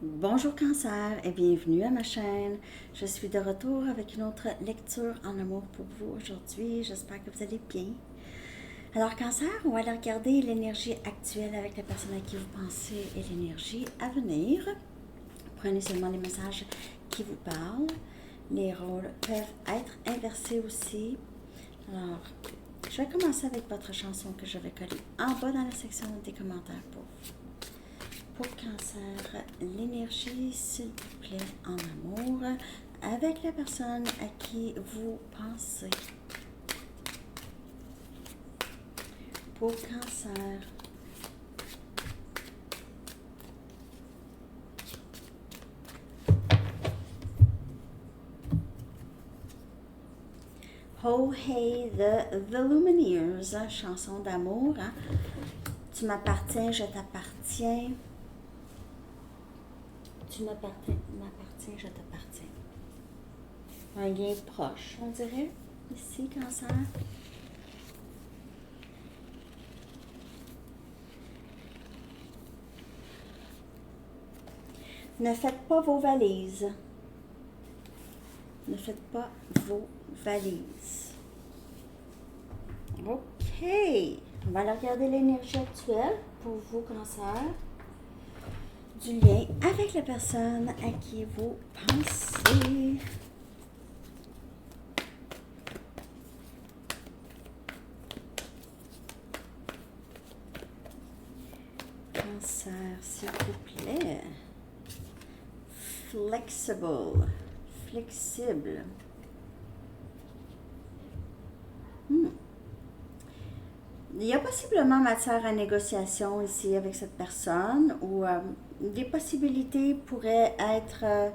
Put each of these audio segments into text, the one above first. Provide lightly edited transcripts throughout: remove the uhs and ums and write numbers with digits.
Bonjour Cancer et bienvenue à ma chaîne. Je suis de retour avec une autre lecture en amour pour vous aujourd'hui. J'espère que vous allez bien. Alors Cancer, on va aller regarder l'énergie actuelle avec la personne à qui vous pensez et l'énergie à venir. Prenez seulement les messages qui vous parlent. Les rôles peuvent être inversés aussi. Alors, je vais commencer avec votre chanson que je vais coller en bas dans la section des commentaires pour vous. Pour Cancer, l'énergie, s'il vous plaît, en amour, avec la personne à qui vous pensez. Pour Cancer. Oh Hey, the Lumineers, chanson d'amour. Hein? Tu m'appartiens, je t'appartiens. Tu m'appartiens, je t'appartiens. Un lien proche, on dirait, ici, Cancer. Ne faites pas vos valises. Ne faites pas vos valises. OK. On va aller regarder l'énergie actuelle pour vous, Cancer. Du lien avec la personne à qui vous pensez. Cancer, s'il vous plaît. Flexible. Flexible. Il y a possiblement matière à négociation ici avec cette personne ou des possibilités pourraient être...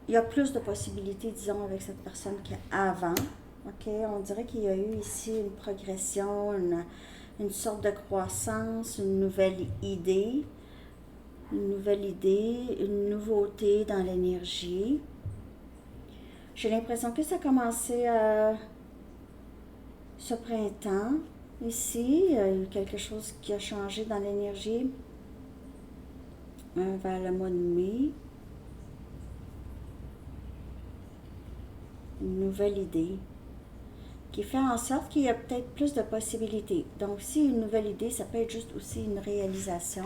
il y a plus de possibilités, disons, avec cette personne qu'avant. OK? On dirait qu'il y a eu ici une progression, une sorte de croissance, une nouvelle idée, une nouveauté dans l'énergie. J'ai l'impression que ça a commencé ce printemps. Ici, il y a eu quelque chose qui a changé dans l'énergie vers le mois de mai. Une nouvelle idée qui fait en sorte qu'il y a peut-être plus de possibilités. Donc, si une nouvelle idée, ça peut être juste aussi une réalisation.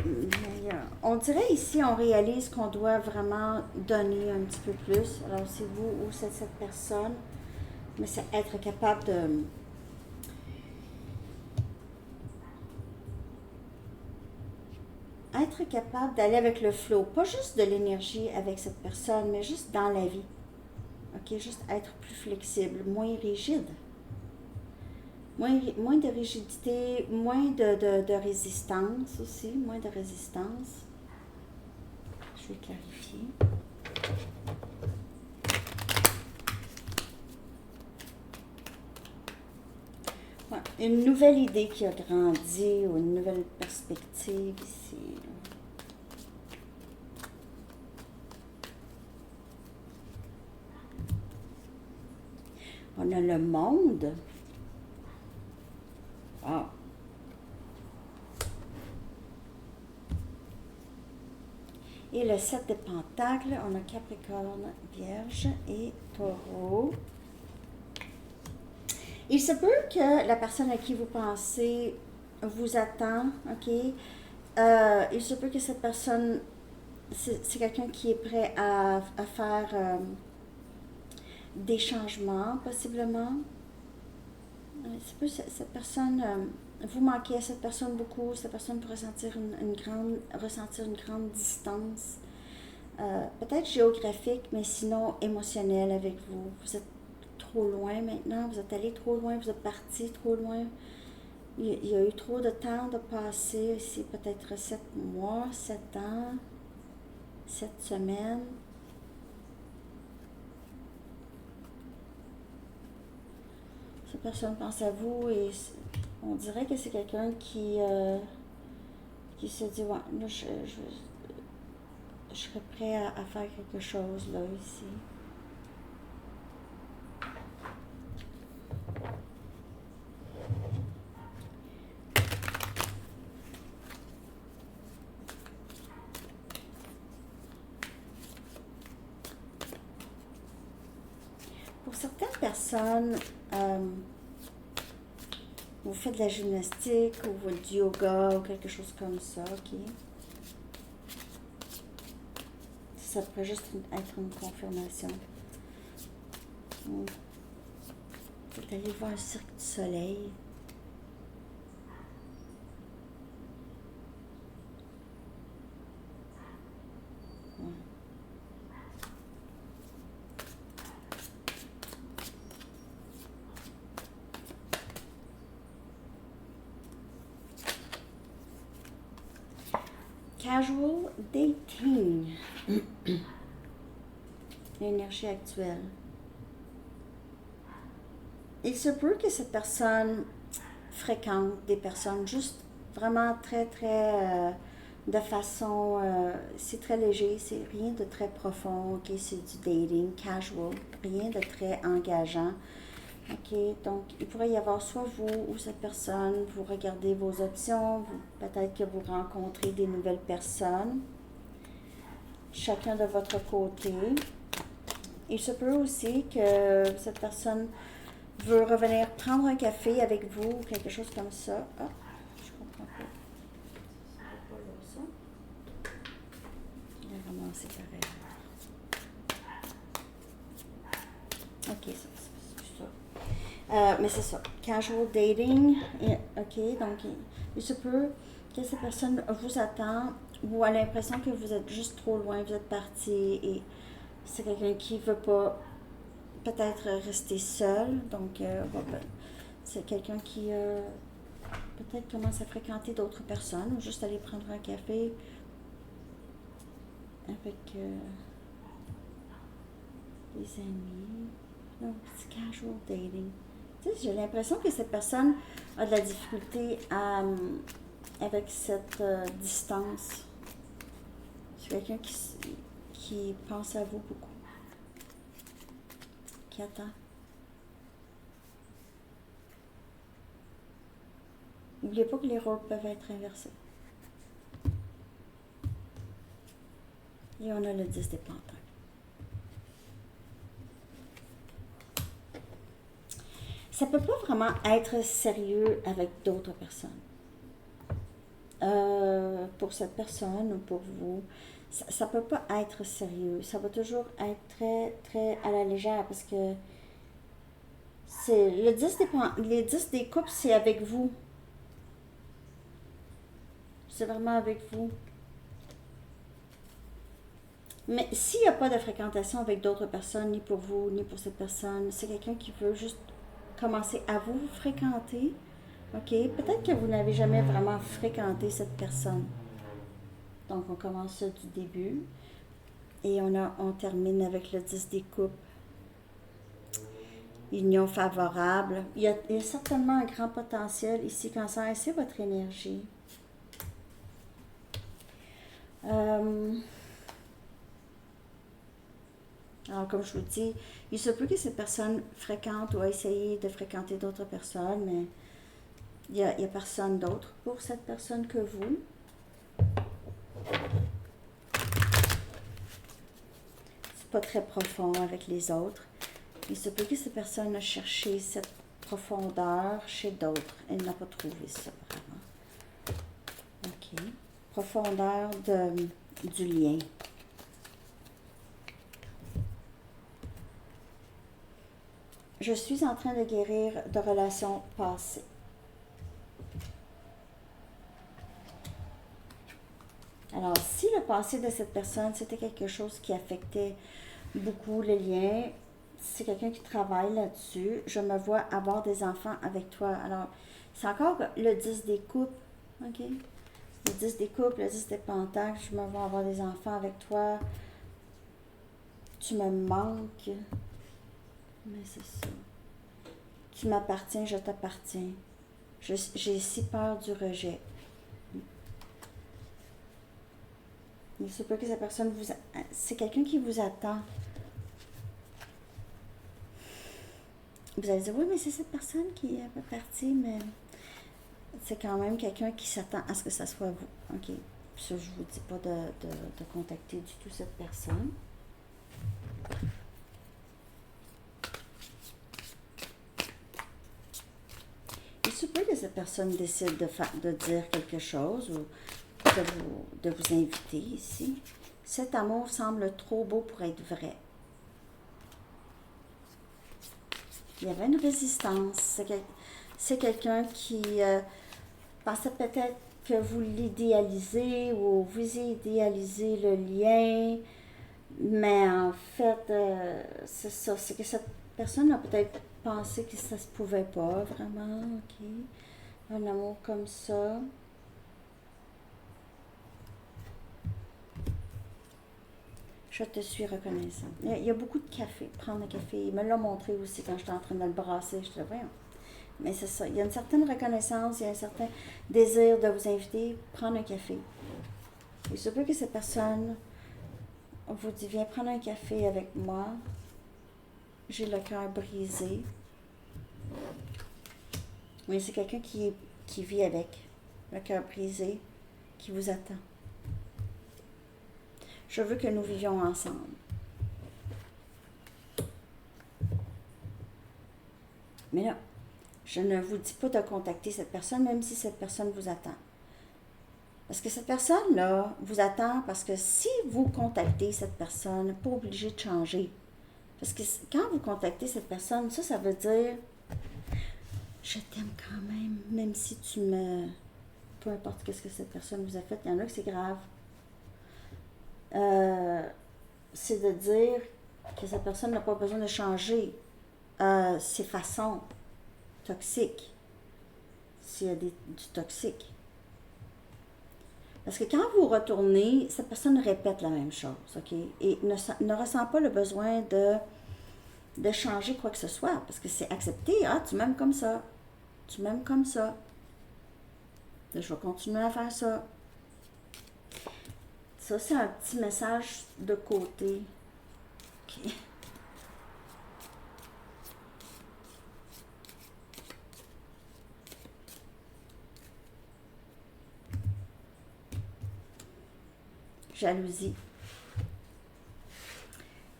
Mais, on dirait ici, on réalise qu'on doit vraiment donner un petit peu plus. Alors, c'est vous ou c'est cette personne, mais c'est être capable de... Être capable d'aller avec le flow, pas juste de l'énergie avec cette personne, mais juste dans la vie. OK, juste être plus flexible, moins rigide. Moins de rigidité, moins de résistance aussi, moins de résistance. Je vais clarifier. Ouais, une nouvelle idée qui a grandi ou une nouvelle perspective ici. On a le monde. Wow. Et le 7 de Pentacles, on a Capricorne, Vierge et Taureau. Il se peut que la personne à qui vous pensez vous attend, OK? Il se peut que cette personne, c'est quelqu'un qui est prêt à faire des changements, possiblement. Il se peut que cette personne, vous manquez à cette personne beaucoup, cette personne peut ressentir ressentir une grande distance, peut-être géographique, mais sinon émotionnelle avec vous. Vous êtes trop loin maintenant, vous êtes allé trop loin, vous êtes parti trop loin. Il y a eu trop de temps de passer ici, peut-être 7 mois, 7 ans, 7 semaines. Cette personne pense à vous et on dirait que c'est quelqu'un qui se dit, ouais, là, je serais prêt à faire quelque chose là, ici. certaines personnes, vous faites de la gymnastique ou du yoga ou quelque chose comme ça, ok? Ça pourrait juste être une confirmation. Vous êtes allé voir un cirque du soleil. Casual dating. L'énergie actuelle. Il se peut que cette personne fréquente des personnes juste vraiment de façon, c'est très léger, c'est rien de très profond, ok, c'est du dating, casual, rien de très engageant. Ok, donc il pourrait y avoir soit vous ou cette personne, vous regardez vos options, peut-être que vous rencontrez des nouvelles personnes, chacun de votre côté. Il se peut aussi que cette personne veut revenir prendre un café avec vous ou quelque chose comme ça. Ah, je comprends pas. Ça va pas là, ça. Il a ramassé pareil. Ok, c'est ça. Mais c'est ça. Casual dating. Ok, donc il se peut que cette personne vous attend ou a l'impression que vous êtes juste trop loin, vous êtes parti et c'est quelqu'un qui veut pas peut-être rester seul. Donc, c'est quelqu'un qui peut-être commence à fréquenter d'autres personnes ou juste aller prendre un café avec des amis. Donc, c'est casual dating. Tu sais, j'ai l'impression que cette personne a de la difficulté avec cette distance. C'est quelqu'un qui pense à vous beaucoup, qui attend. N'oubliez pas que les rôles peuvent être inversés. Et on a le 10 des pentacles. Ça ne peut pas vraiment être sérieux avec d'autres personnes. Pour cette personne ou pour vous, ça ne peut pas être sérieux. Ça va toujours être très, très à la légère parce que c'est les 10 des coupes, c'est avec vous. C'est vraiment avec vous. Mais s'il n'y a pas de fréquentation avec d'autres personnes, ni pour vous, ni pour cette personne, c'est quelqu'un qui veut juste commencer à vous fréquenter. Ok, peut-être que vous n'avez jamais vraiment fréquenté cette personne. Donc, on commence du début et on termine avec le 10 des coupes. Union favorable. Il y a certainement un grand potentiel ici, Cancer, et c'est votre énergie. Alors, comme je vous dis, il se peut que ces personnes fréquentent ou essayent de fréquenter d'autres personnes, mais il n'y a personne d'autre pour cette personne que vous. C'est pas très profond avec les autres. Il se peut que cette personne a cherché cette profondeur chez d'autres. Elle n'a pas trouvé ça, vraiment. OK. Profondeur du lien. Je suis en train de guérir de relations passées. Alors, si le passé de cette personne, c'était quelque chose qui affectait beaucoup le lien, c'est quelqu'un qui travaille là-dessus, je me vois avoir des enfants avec toi. Alors, c'est encore le 10 des coupes, ok? Le 10 des coupes, le 10 des pentacles, je me vois avoir des enfants avec toi. Tu me manques. Mais c'est ça. Tu m'appartiens, je t'appartiens. J'ai si peur du rejet. Il se peut que cette personne vous... C'est quelqu'un qui vous attend. Vous allez dire, oui, mais c'est cette personne qui est un peu partie, mais c'est quand même quelqu'un qui s'attend à ce que ça soit vous. OK. Ça, je ne vous dis pas de contacter du tout cette personne. personne décide de dire quelque chose ou de vous inviter ici. Cet amour semble trop beau pour être vrai. Il y avait une résistance. C'est quelqu'un qui pensait peut-être que vous l'idéalisez ou vous idéalisez le lien, mais en fait, c'est ça. C'est que cette personne a peut-être pensé que ça se pouvait pas vraiment, ok? Un amour comme ça. Je te suis reconnaissant. Il y a beaucoup de café. Prendre un café. Il me l'a montré aussi quand j'étais en train de le brasser. Je te voyons. Mais c'est ça. Il y a une certaine reconnaissance, il y a un certain désir de vous inviter à prendre un café. Il se peut que cette personne vous dit, viens prendre un café avec moi. J'ai le cœur brisé. Mais c'est quelqu'un qui vit avec le cœur brisé, qui vous attend. Je veux que nous vivions ensemble. Mais là, je ne vous dis pas de contacter cette personne, même si cette personne vous attend. Parce que cette personne-là vous attend parce que si vous contactez cette personne, pas obligé de changer. Parce que quand vous contactez cette personne, ça veut dire je t'aime quand même si tu me... Peu importe ce que cette personne vous a fait, il y en a que c'est grave. C'est de dire que cette personne n'a pas besoin de changer ses façons toxiques, s'il y a du toxique. Parce que quand vous retournez, cette personne répète la même chose, ok? Et ne ressent pas le besoin de changer quoi que ce soit, parce que c'est accepté. Ah, tu m'aimes comme ça. Tu m'aimes comme ça. Je vais continuer à faire ça. Ça, c'est un petit message de côté. Ok. Jalousie.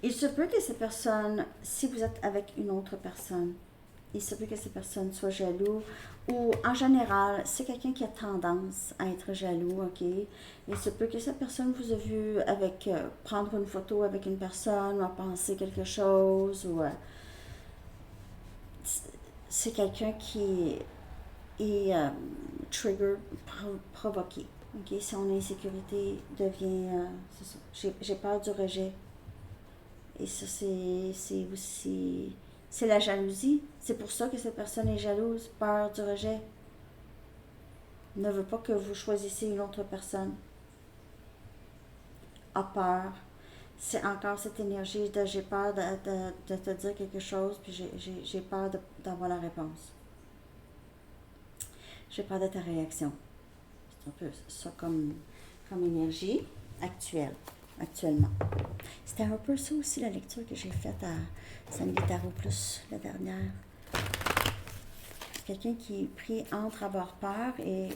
Il se peut que ces personnes, si vous êtes avec une autre personne, il se peut que ces personnes soient jaloux ou en général, c'est quelqu'un qui a tendance à être jaloux, ok? Il se peut que cette personne vous a vu avec prendre une photo avec une personne ou à penser quelque chose ou c'est quelqu'un qui est trigger, provoqué. Ok? Son insécurité devient, c'est ça, j'ai peur du rejet. Et ça, c'est aussi... C'est la jalousie. C'est pour ça que cette personne est jalouse, peur du rejet. Ne veut pas que vous choisissiez une autre personne. A peur. C'est encore cette énergie de j'ai peur de te dire quelque chose, puis j'ai peur d'avoir la réponse. J'ai peur de ta réaction. C'est un peu ça comme énergie actuellement. C'était un peu ça aussi la lecture que j'ai faite à Samedi Tarot Plus, la dernière. Quelqu'un qui est pris entre avoir peur et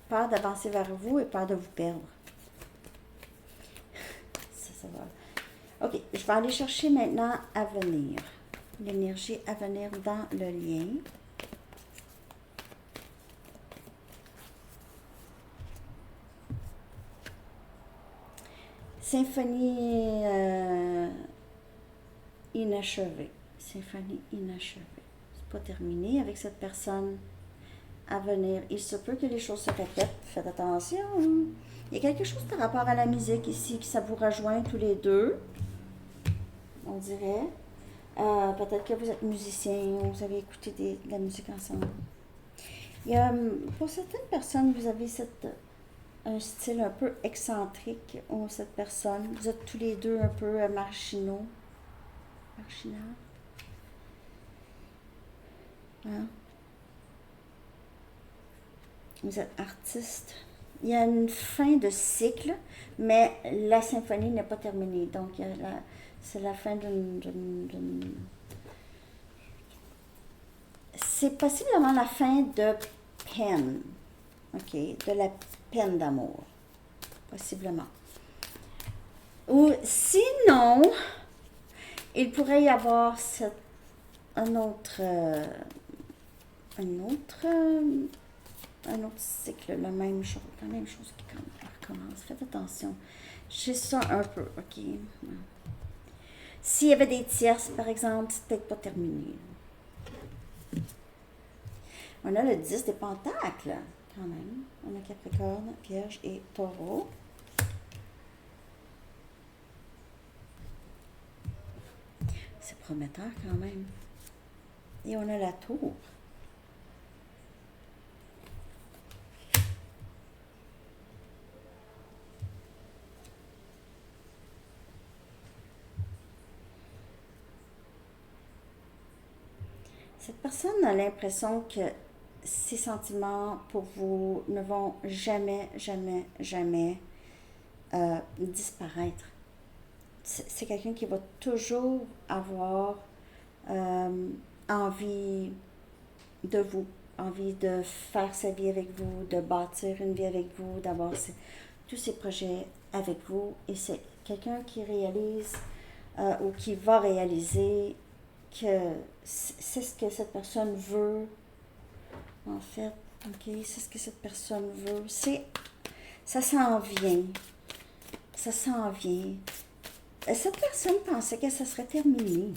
peur d'avancer vers vous et peur de vous perdre. Ça va. Ok, je vais aller chercher maintenant Avenir. L'énergie Avenir dans le lien. Symphonie inachevée. Symphonie inachevée. C'est pas terminé avec cette personne à venir. Il se peut que les choses se répètent. Faites attention. Il y a quelque chose par rapport à la musique ici, que ça vous rejoint tous les deux. On dirait. Peut-être que vous êtes musicien, vous avez écouté de la musique ensemble. Il y a, pour certaines personnes, vous avez un style un peu excentrique, ou cette personne. Vous êtes tous les deux un peu marginaux. Marginal. Hein? Vous êtes artiste. Il y a une fin de cycle, mais la symphonie n'est pas terminée. Donc, c'est la fin d'une... C'est possiblement la fin de peine. OK? De la peine d'amour. Possiblement. Ou sinon, il pourrait y avoir un autre un autre cycle, la même chose qui recommence. Faites attention. Je sais ça un peu, ok. S'il y avait des tierces, par exemple, c'est peut-être pas terminé. On a le 10 des pentacles, quand même. On a Capricorne, Vierge et Taureau. C'est prometteur quand même. Et on a la Tour. Cette personne a l'impression que ses sentiments pour vous ne vont jamais, jamais, jamais disparaître. C'est quelqu'un qui va toujours avoir envie de vous, envie de faire sa vie avec vous, de bâtir une vie avec vous, d'avoir tous ses projets avec vous. Et c'est quelqu'un qui réalise ou qui va réaliser que c'est ce que cette personne veut, en fait. Ok, c'est ce que cette personne veut. Ça s'en vient. Ça s'en vient. Cette personne pensait que ça serait terminé.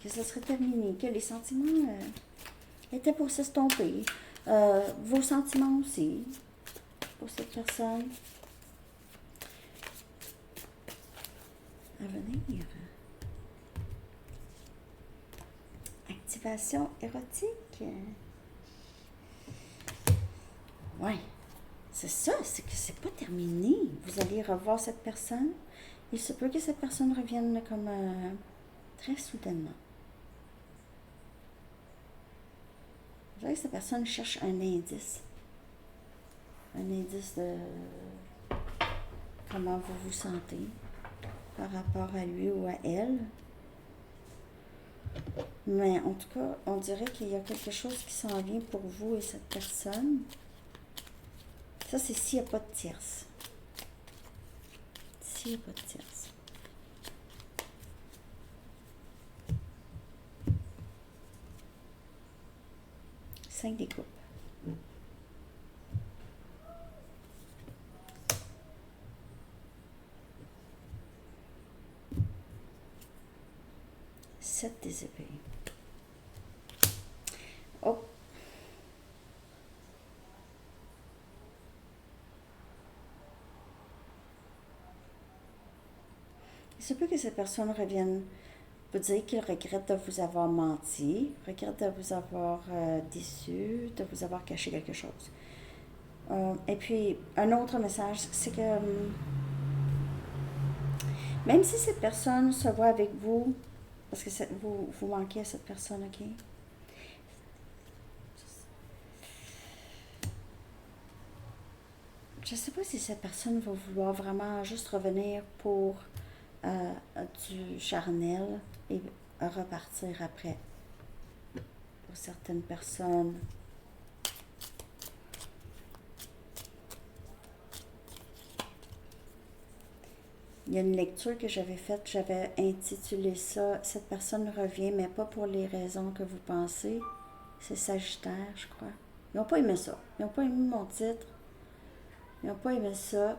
Que les sentiments étaient pour s'estomper. Vos sentiments aussi, pour cette personne. À venir. Activation érotique. Ouais, c'est ça, c'est que c'est pas terminé. Vous allez revoir cette personne. Il se peut que cette personne revienne comme très soudainement. Vous voyez que cette personne cherche un indice. Un indice de comment vous vous sentez par rapport à lui ou à elle. Mais en tout cas, on dirait qu'il y a quelque chose qui s'en vient pour vous et cette personne. Ça, c'est s'il n'y a pas de tierce. S'il n'y a pas de tierce. Cinq des coupes. Sept des épées. Oh. Il se peut que cette personne revienne vous dire qu'il regrette de vous avoir menti, regrette de vous avoir déçu, de vous avoir caché quelque chose. Et puis, un autre message, c'est que même si cette personne se voit avec vous, parce que vous manquez à cette personne, ok? Je ne sais pas si cette personne va vouloir vraiment juste revenir pour du charnel et repartir après. Pour certaines personnes. Il y a une lecture que j'avais faite, j'avais intitulé ça « Cette personne revient, mais pas pour les raisons que vous pensez ». C'est Sagittaire, je crois. Ils n'ont pas aimé ça. Ils n'ont pas aimé mon titre. Ils n'ont pas aimé ça.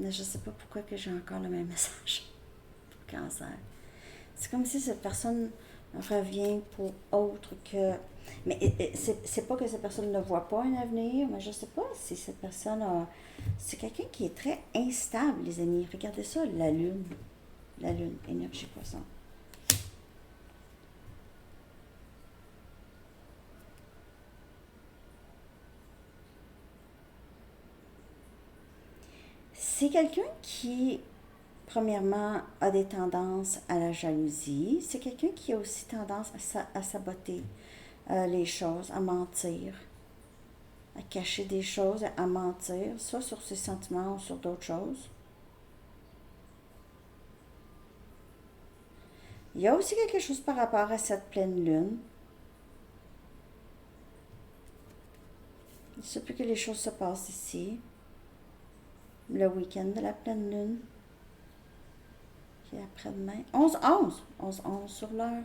Mais je ne sais pas pourquoi que j'ai encore le même message pour Cancer. C'est comme si cette personne revient pour autre que... Mais c'est pas que cette personne ne voit pas un avenir, mais je sais pas si cette personne a... C'est quelqu'un qui est très instable, les amis. Regardez ça, la lune. La lune, énergie poisson. C'est quelqu'un qui, premièrement, a des tendances à la jalousie. C'est quelqu'un qui a aussi tendance à saboter les choses, à mentir, à cacher des choses, à mentir, soit sur ses sentiments ou sur d'autres choses. Il y a aussi quelque chose par rapport à cette pleine lune. Il se peut que les choses se passent ici. Le week-end de la pleine lune. Qui est après-demain. 11-11 sur l'heure.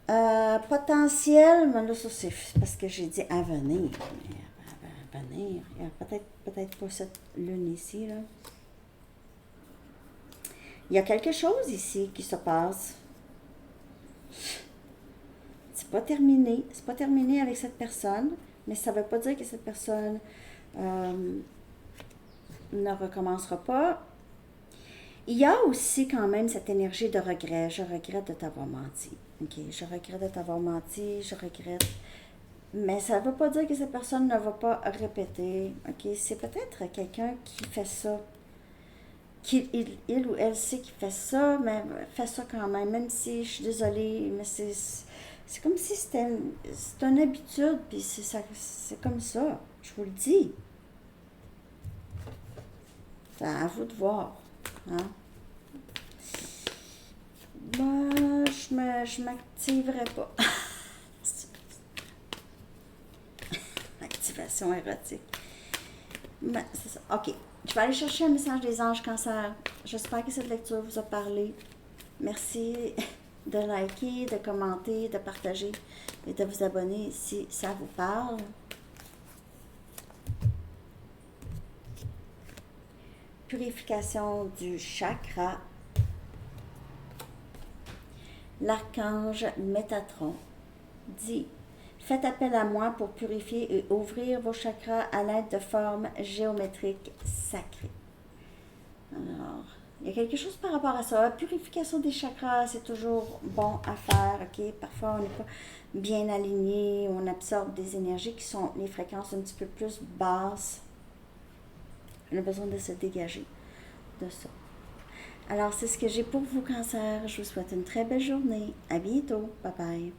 Potentiel, mais là, ça, c'est parce que j'ai dit à venir. Mais à venir, il y a peut-être pas cette lune ici, là. Il y a quelque chose ici qui se passe. C'est pas terminé. C'est pas terminé avec cette personne, mais ça veut pas dire que cette personne ne recommencera pas. Il y a aussi quand même cette énergie de regret. Je regrette de t'avoir menti. Ok, je regrette de t'avoir menti, je regrette. Mais ça ne veut pas dire que cette personne ne va pas répéter. Ok, c'est peut-être quelqu'un qui fait ça. Il ou elle sait qu'il fait ça, mais fait ça quand même. Même si je suis désolée, mais c'est comme si c'est une habitude, puis c'est comme ça. Je vous le dis. C'est à vous de voir. Hein? Moi, je m'activerai pas. Activation érotique. Ben, c'est ça. OK. Je vais aller chercher un message des anges cancer. J'espère que cette lecture vous a parlé. Merci de liker, de commenter, de partager et de vous abonner si ça vous parle. Purification du chakra. L'archange Métatron dit: faites appel à moi pour purifier et ouvrir vos chakras à l'aide de formes géométriques sacrées. Alors, il y a quelque chose par rapport à ça. La purification des chakras, c'est toujours bon à faire, ok? Parfois, on n'est pas bien aligné, on absorbe des énergies qui sont les fréquences un petit peu plus basses. On a besoin de se dégager de ça. Alors, c'est ce que j'ai pour vous, Cancer. Je vous souhaite une très belle journée. À bientôt. Bye bye.